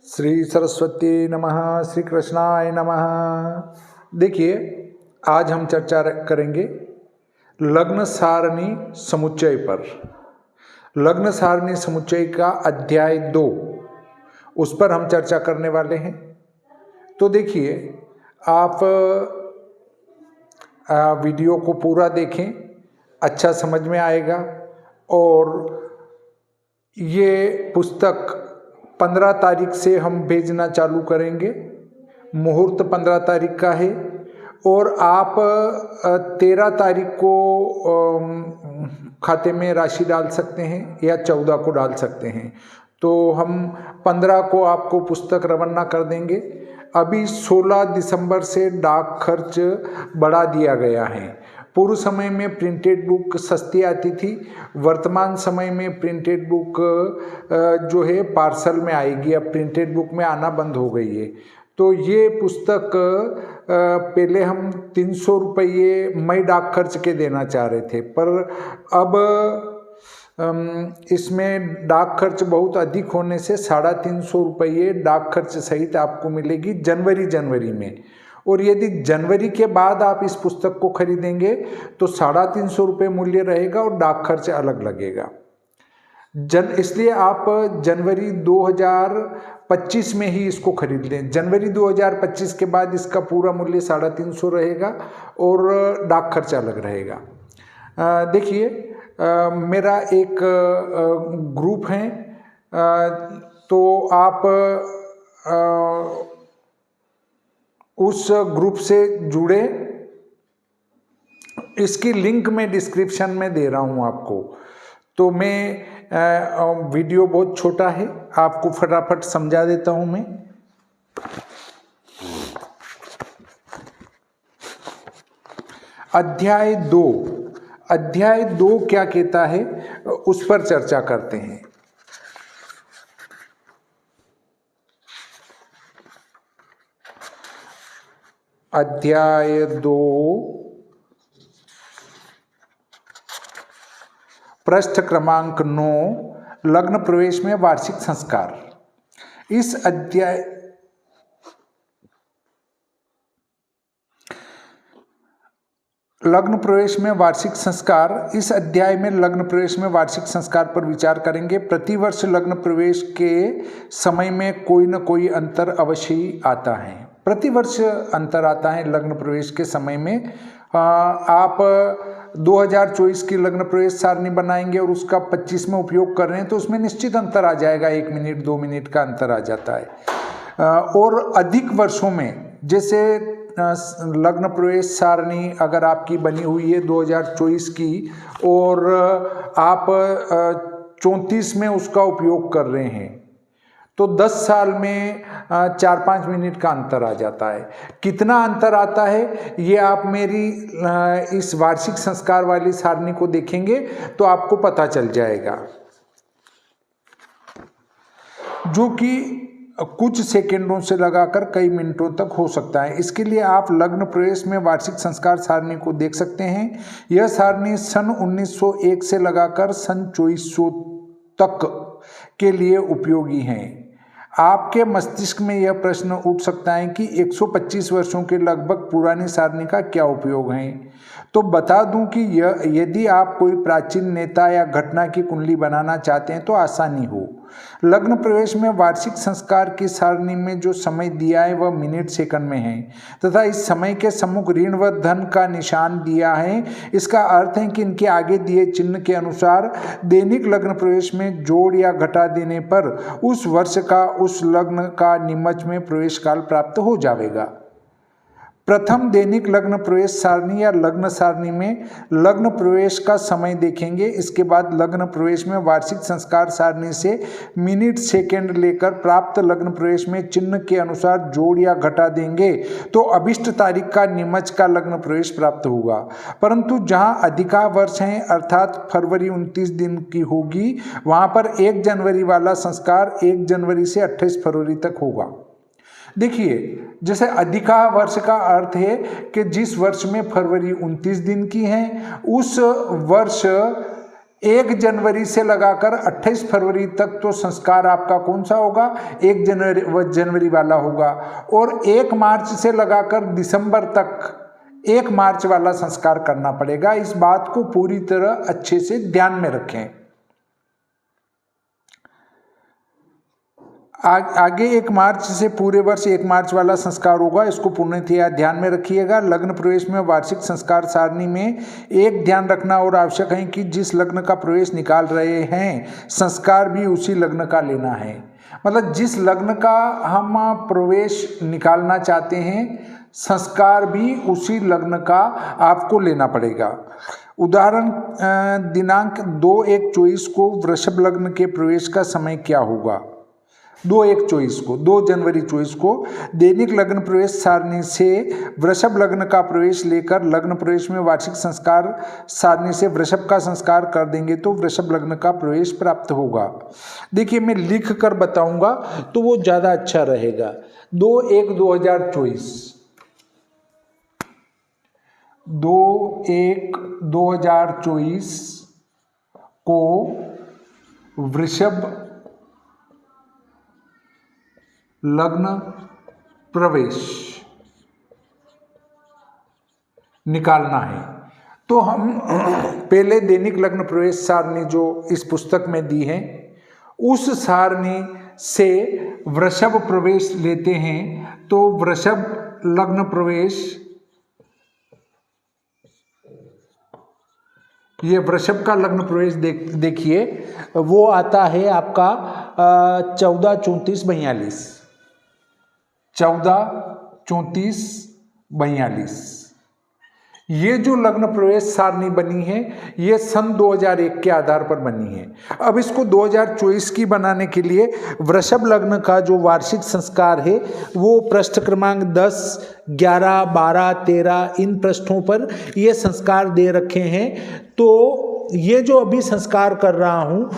श्री सरस्वती नमः, श्री कृष्णाय नमः। देखिए, आज हम चर्चा करेंगे लग्न सारणी समुच्चय पर। लग्न सारणी समुच्चय का अध्याय 2, उस पर हम चर्चा करने वाले हैं। तो देखिए, आप वीडियो को पूरा देखें, अच्छा समझ में आएगा। और ये पुस्तक 15 तारीख से हम भेजना चालू करेंगे। मुहूर्त 15 तारीख का है और आप 13 तारीख को खाते में राशि डाल सकते हैं या 14 को डाल सकते हैं। तो हम 15 को आपको पुस्तक रवाना कर देंगे। अभी 16 दिसंबर से डाक खर्च बढ़ा दिया गया है। पूर्व समय में प्रिंटेड बुक सस्ती आती थी, वर्तमान समय में प्रिंटेड बुक जो है पार्सल में आएगी। अब प्रिंटेड बुक में आना बंद हो गई है। तो ये पुस्तक पहले हम 300 रुपये मई डाक खर्च के देना चाह रहे थे, पर अब इसमें डाक खर्च बहुत अधिक होने से 350 रुपये डाक खर्च सहित आपको मिलेगी जनवरी में। और यदि जनवरी के बाद आप इस पुस्तक को खरीदेंगे तो 350 रुपये मूल्य रहेगा और डाक खर्च अलग लगेगा। इसलिए आप जनवरी 2025 में ही इसको खरीद लें। जनवरी 2025 के बाद इसका पूरा मूल्य 350 रहेगा और डाक खर्च अलग रहेगा। देखिए, मेरा एक ग्रुप है, तो आप उस ग्रुप से जुड़े। इसकी लिंक मैं डिस्क्रिप्शन में दे रहा हूँ आपको। तो मैं वीडियो बहुत छोटा है, आपको फटाफट समझा देता हूँ मैं। अध्याय 2 क्या कहता है, उस पर चर्चा करते हैं। अध्याय 2 पृष्ठ क्रमांक 9, लग्न प्रवेश में वार्षिक संस्कार। इस अध्याय लग्न प्रवेश में वार्षिक संस्कार, इस अध्याय में लग्न प्रवेश में वार्षिक संस्कार पर विचार करेंगे। प्रतिवर्ष लग्न प्रवेश के समय में कोई न कोई अंतर अवश्य ही आता है। प्रतिवर्ष अंतर आता है लग्न प्रवेश के समय में। आप 2024 की लग्न प्रवेश सारणी बनाएंगे और उसका 25 में उपयोग कर रहे हैं तो उसमें निश्चित अंतर आ जाएगा। 1 मिनट 2 मिनट का अंतर आ जाता है। और अधिक वर्षों में, जैसे लग्न प्रवेश सारणी अगर आपकी बनी हुई है 2024 की और आप 34 में उसका उपयोग कर रहे हैं, तो 10 साल में 4-5 मिनट का अंतर आ जाता है। कितना अंतर आता है ये आप मेरी इस वार्षिक संस्कार वाली सारणी को देखेंगे तो आपको पता चल जाएगा, जो कि कुछ सेकंडों से लगाकर कई मिनटों तक हो सकता है। इसके लिए आप लग्न प्रवेश में वार्षिक संस्कार सारणी को देख सकते हैं। यह सारणी सन 1901 से लगाकर सन 2400 तक के लिए उपयोगी है। आपके मस्तिष्क में यह प्रश्न उठ सकता है कि 125 वर्षों के लगभग पुरानी सारणी का क्या उपयोग है। तो बता दूं कि यदि आप कोई प्राचीन नेता या घटना की कुंडली बनाना चाहते हैं तो आसानी हो। लग्न प्रवेश में वार्षिक संस्कार की सारणी में जो समय दिया है वह मिनट सेकंड में है तथा इस समय के सम्मुख ऋण व धन का निशान दिया है। इसका अर्थ है कि इनके आगे दिए चिन्ह के अनुसार दैनिक लग्न प्रवेश में जोड़ या घटा देने पर उस वर्ष का उस लग्न का निमच में प्रवेश काल प्राप्त हो जाएगा। प्रथम दैनिक लग्न प्रवेश सारणी या लग्न सारणी में लग्न प्रवेश का समय देखेंगे। इसके बाद लग्न प्रवेश में वार्षिक संस्कार सारणी से मिनट सेकंड लेकर प्राप्त लग्न प्रवेश में चिन्ह के अनुसार जोड़ या घटा देंगे तो अभिष्ट तारीख का निमच का लग्न प्रवेश प्राप्त होगा। परंतु जहां अधिका वर्ष हैं, अर्थात फरवरी 29 दिन की होगी, वहां पर 1 जनवरी वाला संस्कार 1 जनवरी से 28 फरवरी तक होगा। देखिए, जैसे अधिका वर्ष का अर्थ है कि जिस वर्ष में फरवरी 29 दिन की है उस वर्ष 1 जनवरी से लगाकर 28 फरवरी तक तो संस्कार आपका कौन सा होगा, 1 जनवरी वाला होगा। और 1 मार्च से लगाकर दिसंबर तक 1 मार्च वाला संस्कार करना पड़ेगा। इस बात को पूरी तरह अच्छे से ध्यान में रखें। आगे 1 मार्च से पूरे वर्ष 1 मार्च वाला संस्कार होगा, इसको पूर्णतया ध्यान में रखिएगा। लग्न प्रवेश में वार्षिक संस्कार सारणी में एक ध्यान रखना और आवश्यक है कि जिस लग्न का प्रवेश निकाल रहे हैं, संस्कार भी उसी लग्न का लेना है। मतलब जिस लग्न का हम प्रवेश निकालना चाहते हैं, संस्कार भी उसी लग्न का आपको लेना पड़ेगा। उदाहरण, दिनांक 2/1/24 को वृषभ लग्न के प्रवेश का समय क्या होगा। 2/1/24 को, 2 जनवरी 24 को दैनिक लग्न प्रवेश सारणी से वृषभ लग्न का प्रवेश लेकर लग्न प्रवेश में वार्षिक संस्कार सारणी से वृषभ का संस्कार कर देंगे तो वृषभ लग्न का प्रवेश प्राप्त होगा। देखिए, मैं लिख कर बताऊंगा तो वो ज़्यादा अच्छा रहेगा। 2/1/2024, 2/1/2024 को वृषभ लग्न प्रवेश निकालना है। तो हम पहले दैनिक लग्न प्रवेश सारणी जो इस पुस्तक में दी है, उस सारणी से वृषभ प्रवेश लेते हैं। तो वृषभ लग्न प्रवेश, ये वृषभ का लग्न प्रवेश देखिए, वो आता है आपका 14/34/42, 14/34/42। ये जो लग्न प्रवेश सारणी बनी है, ये सन 2001 के आधार पर बनी है। अब इसको 2024 की बनाने के लिए वृषभ लग्न का जो वार्षिक संस्कार है, वो पृष्ठ क्रमांक 10, 11, 12, 13 इन पृष्ठों पर ये संस्कार दे रखे हैं। तो ये जो अभी संस्कार कर रहा हूँ,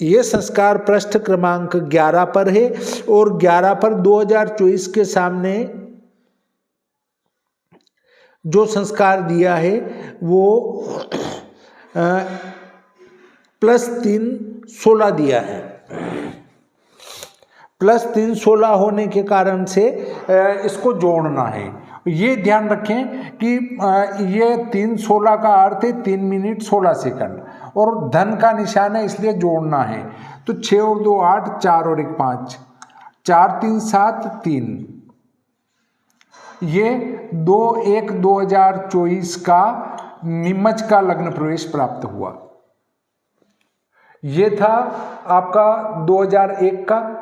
ये संस्कार पृष्ठ क्रमांक 11 पर है और 11 पर 2024 के सामने जो संस्कार दिया है वो +3 16 दिया है। +3 16 होने के कारण से इसको जोड़ना है। ये ध्यान रखें कि ये 3 16 का अर्थ है 3 मिनट 16 सेकंड और धन का निशान है, इसलिए जोड़ना है। तो 6 और 2 8, 4 और 1 5, 4 3 7 3। ये 2/1/2024 का नीमच का लग्न प्रवेश प्राप्त हुआ। ये था आपका 2001 का,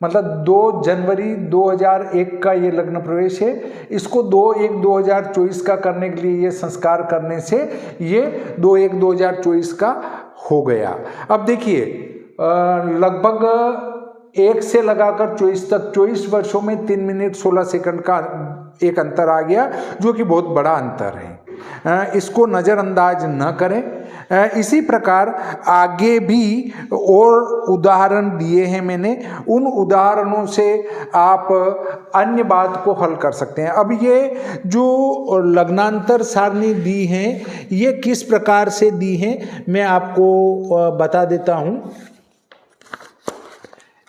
मतलब 2 जनवरी 2001 का ये लग्न प्रवेश है। इसको 2/1/2024 का करने के लिए, ये संस्कार करने से ये 2/1/2024 का हो गया। अब देखिए, लगभग 1 से लगाकर 24 तक 24 वर्षों में 3 मिनट 16 सेकंड का एक अंतर आ गया, जो कि बहुत बड़ा अंतर है। इसको नज़रअंदाज न करें। इसी प्रकार आगे भी और उदाहरण दिए हैं मैंने, उन उदाहरणों से आप अन्य बात को हल कर सकते हैं। अब ये जो लग्नांतर सारणी दी हैं, ये किस प्रकार से दी हैं मैं आपको बता देता हूँ।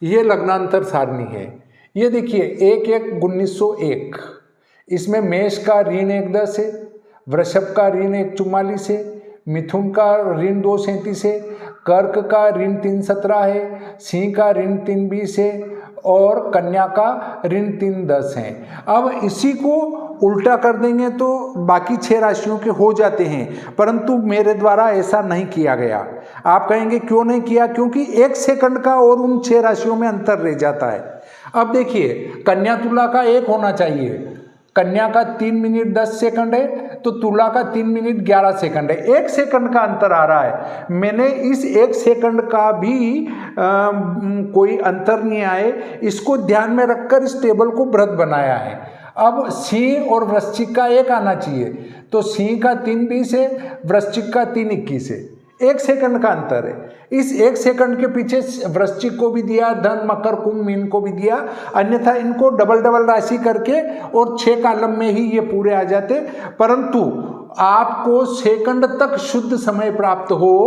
ये लग्नांतर सारणी है। ये देखिए, 1/1/1901, इसमें मेष का ऋण 1/10 है, वृषभ का ऋण 1/44 है, मिथुन का ऋण 2/37 है, कर्क का ऋण 3/17 है, सिंह का ऋण 3/20 है और कन्या का ऋण 3/10 है। अब इसी को उल्टा कर देंगे तो बाकी 6 राशियों के हो जाते हैं, परंतु मेरे द्वारा ऐसा नहीं किया गया। आप कहेंगे क्यों नहीं किया? क्योंकि 1 सेकंड का और उन 6 राशियों में अंतर रह जाता है। अब देखिए, कन्या तुला का 1 होना चाहिए, कन्या का 3 मिनट 10 सेकंड है, तो तुला का 3 मिनट 11 सेकंड है। 1 सेकंड का अंतर आ रहा है। मैंने इस 1 सेकंड का भी कोई अंतर नहीं आए, इसको ध्यान में रखकर इस टेबल को बृहत बनाया है। अब सिंह और वृश्चिक का 1 आना चाहिए, तो सिंह का 3/20 है, वृश्चिक का 3/21 है। 1 सेकंड का अंतर है। इस 1 सेकंड के पीछे वृश्चिक को भी दिया, धन मकर कुंभ मीन को भी दिया, अन्यथा इनको डबल राशि करके और 6 कॉलम में ही ये पूरे आ जाते। परंतु आपको सेकंड तक शुद्ध समय प्राप्त हो,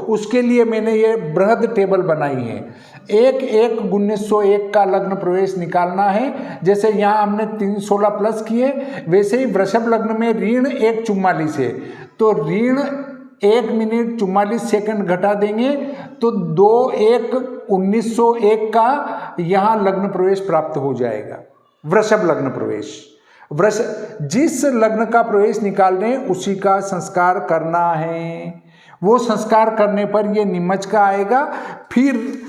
उसके लिए मैंने ये बृहद टेबल बनाई है। एक एक गुने 101 का लग्न प्रवेश निकालना है। जैसे यहाँ हमने 316 प्लस किए, वैसे ही वृषभ लग्न में ऋण 144 है, तो ऋण 1 मिनट 44 सेकंड घटा देंगे तो 2-1-1901 का यहाँ लग्न प्रवेश प्राप्त हो जाएगा। वृषभ लग्न प्रवेश, जिस लग्न का प्रवेश निकाल रहे हैं उसी का संस्कार करना है। वो संस्कार करने पर ये निमच का आएगा। फिर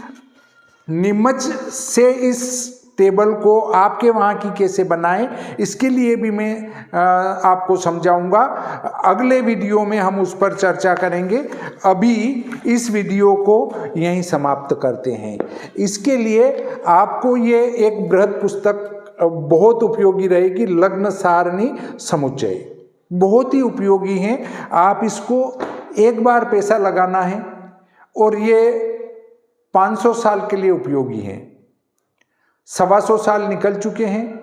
निमच से इस टेबल को आपके वहाँ की कैसे बनाएं, इसके लिए भी मैं आपको समझाऊंगा। अगले वीडियो में हम उस पर चर्चा करेंगे। अभी इस वीडियो को यहीं समाप्त करते हैं। इसके लिए आपको ये एक बृहद पुस्तक बहुत उपयोगी रहेगी, लग्न सारणी समुच्चय, बहुत ही उपयोगी है। आप इसको एक बार पैसा लगाना है और ये 500 साल के लिए उपयोगी है। 125 साल निकल चुके हैं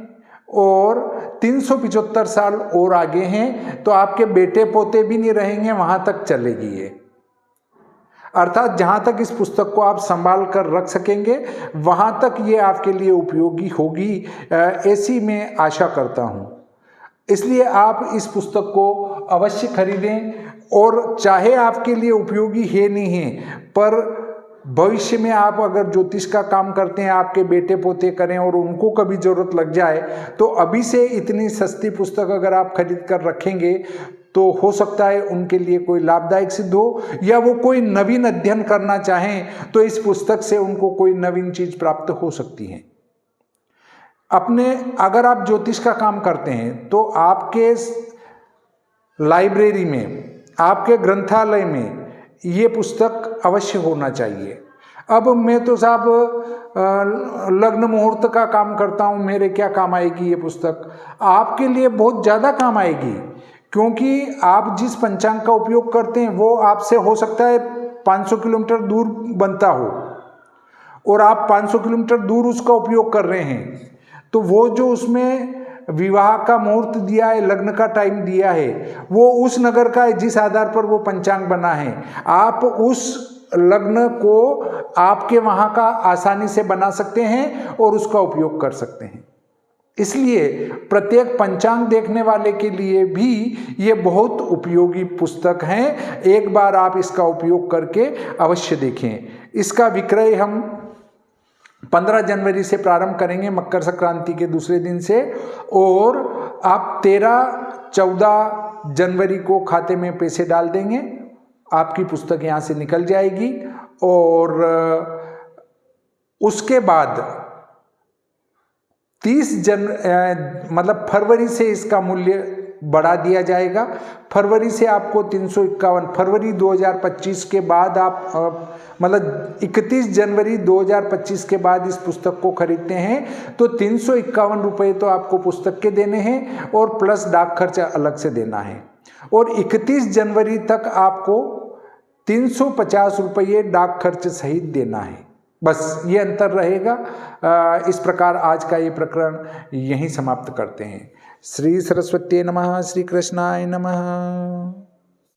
और 375 साल और आगे हैं, तो आपके बेटे पोते भी नहीं रहेंगे, वहां तक चलेगी ये। अर्थात जहां तक इस पुस्तक को आप संभाल कर रख सकेंगे वहां तक ये आपके लिए उपयोगी होगी, ऐसी मैं आशा करता हूं। इसलिए आप इस पुस्तक को अवश्य खरीदें, और चाहे आपके लिए उपयोगी है नहीं है, पर भविष्य में आप अगर ज्योतिष का काम करते हैं, आपके बेटे पोते करें और उनको कभी जरूरत लग जाए, तो अभी से इतनी सस्ती पुस्तक अगर आप खरीद कर रखेंगे तो हो सकता है उनके लिए कोई लाभदायक सिद्ध हो, या वो कोई नवीन अध्ययन करना चाहें तो इस पुस्तक से उनको कोई नवीन चीज प्राप्त हो सकती है। अगर आप ज्योतिष का काम करते हैं तो आपके लाइब्रेरी में, आपके ग्रंथालय में ये पुस्तक अवश्य होना चाहिए। अब मैं तो साहब लग्न मुहूर्त का काम करता हूँ, मेरे क्या काम आएगी ये पुस्तक? आपके लिए बहुत ज़्यादा काम आएगी, क्योंकि आप जिस पंचांग का उपयोग करते हैं वो आपसे हो सकता है 500 किलोमीटर दूर बनता हो, और आप 500 किलोमीटर दूर उसका उपयोग कर रहे हैं, तो वो जो उसमें विवाह का मुहूर्त दिया है, लग्न का टाइम दिया है, वो उस नगर का है जिस आधार पर वो पंचांग बना है। आप उस लग्न को आपके वहाँ का आसानी से बना सकते हैं और उसका उपयोग कर सकते हैं। इसलिए प्रत्येक पंचांग देखने वाले के लिए भी ये बहुत उपयोगी पुस्तक है। एक बार आप इसका उपयोग करके अवश्य देखें। इसका विक्रय हम 15 जनवरी से प्रारंभ करेंगे, मकर संक्रांति के दूसरे दिन से, और आप 13-14 जनवरी को खाते में पैसे डाल देंगे, आपकी पुस्तक यहाँ से निकल जाएगी। और उसके बाद 30 मतलब फरवरी से इसका मूल्य बढ़ा दिया जाएगा। फरवरी से आपको 351, फरवरी 2025 के बाद आप मतलब 31 जनवरी 2025 के बाद इस पुस्तक को खरीदते हैं तो 351 रुपये तो आपको पुस्तक के देने हैं और प्लस डाक खर्च अलग से देना है। और 31 जनवरी तक आपको 350 रुपये डाक खर्च सहित देना है। बस ये अंतर रहेगा। इस प्रकार आज का ये प्रकरण यहीं समाप्त करते हैं। श्री सरस्वती नमः, श्री कृष्णाय नमः।